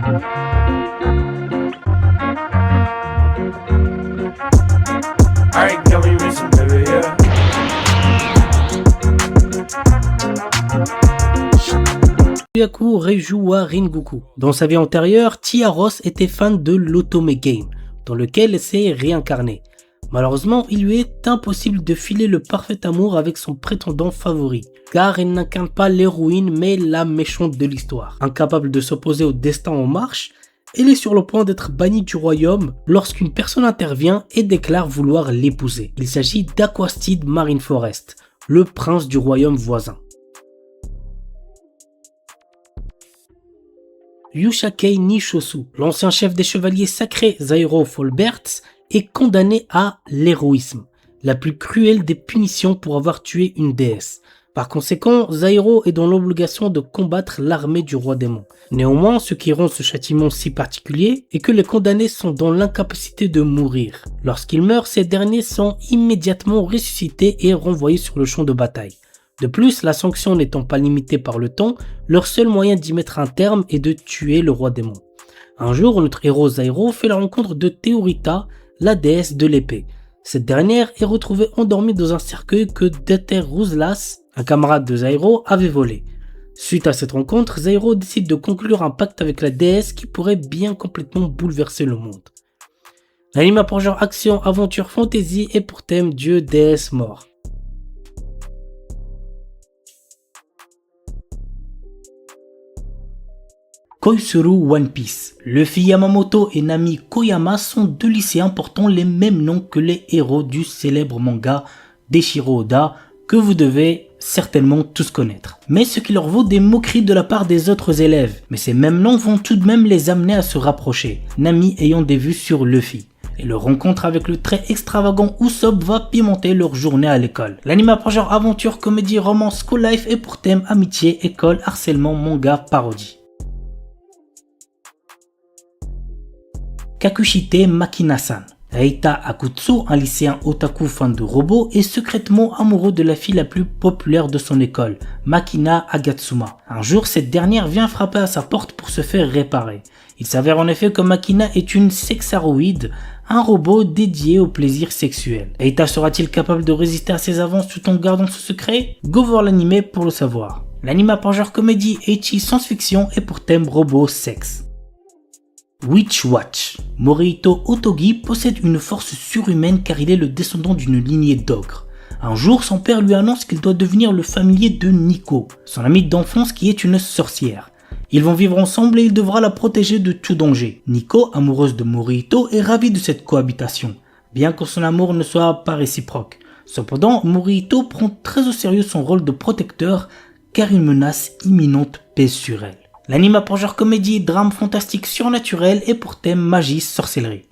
Alright, can we miss some baby, yeah? Ryaku rejoue wa Ringoku. Dans sa vie antérieure, Tia Ross était fan de l'Otome Game, dans lequel elle s'est réincarnée. Malheureusement, il lui est impossible de filer le parfait amour avec son prétendant favori, car elle n'incarne pas l'héroïne mais la méchante de l'histoire. Incapable de s'opposer au destin en marche, elle est sur le point d'être bannie du royaume lorsqu'une personne intervient et déclare vouloir l'épouser. Il s'agit d'Aquastid Marineford, le prince du royaume voisin. Yushakei Nishosu, l'ancien chef des chevaliers sacrés Zairo Folberts, est condamné à l'héroïsme, la plus cruelle des punitions pour avoir tué une déesse. Par conséquent, Zairo est dans l'obligation de combattre l'armée du roi démon. Néanmoins, ce qui rend ce châtiment si particulier est que les condamnés sont dans l'incapacité de mourir. Lorsqu'ils meurent, ces derniers sont immédiatement ressuscités et renvoyés sur le champ de bataille. De plus, la sanction n'étant pas limitée par le temps, leur seul moyen d'y mettre un terme est de tuer le roi démon. Un jour, notre héros Zairo fait la rencontre de Théorita, la déesse de l'épée. Cette dernière est retrouvée endormie dans un cercueil que Deteruzlas, un camarade de Zairo, avait volé. Suite à cette rencontre, Zairo décide de conclure un pacte avec la déesse qui pourrait bien complètement bouleverser le monde. L'anime a pour genre action, aventure, fantasy et pour thème dieu, déesse, mort. Koizuru One Piece. Luffy Yamamoto et Nami Koyama sont deux lycéens portant les mêmes noms que les héros du célèbre manga d'Eiichiro Oda que vous devez certainement tous connaître. Mais ce qui leur vaut des moqueries de la part des autres élèves. Mais ces mêmes noms vont tout de même les amener à se rapprocher, Nami ayant des vues sur Luffy. Et leur rencontre avec le très extravagant Usopp va pimenter leur journée à l'école. L'anime a pour genre aventure, comédie, romance, school life et pour thème amitié, école, harcèlement, manga, parodie. Kakushite Makina-san. Eita Akutsu, un lycéen otaku fan de robots, est secrètement amoureux de la fille la plus populaire de son école, Makina Agatsuma. Un jour, cette dernière vient frapper à sa porte pour se faire réparer. Il s'avère en effet que Makina est une sexaroïde, un robot dédié au plaisir sexuel. Eita sera-t-il capable de résister à ses avances tout en gardant ce secret? Go voir l'anime pour le savoir. L'anime a pour genre comédie, ecchi, science-fiction et pour thème robot sexe. Witch Watch. Morihito Otogi possède une force surhumaine car il est le descendant d'une lignée d'ogres. Un jour, son père lui annonce qu'il doit devenir le familier de Nico, son amie d'enfance qui est une sorcière. Ils vont vivre ensemble et il devra la protéger de tout danger. Nico, amoureuse de Morihito, est ravie de cette cohabitation, bien que son amour ne soit pas réciproque. Cependant, Morihito prend très au sérieux son rôle de protecteur car une menace imminente pèse sur elle. L'anime a pour genre comédie, drame fantastique surnaturel et pour thème magie, sorcellerie.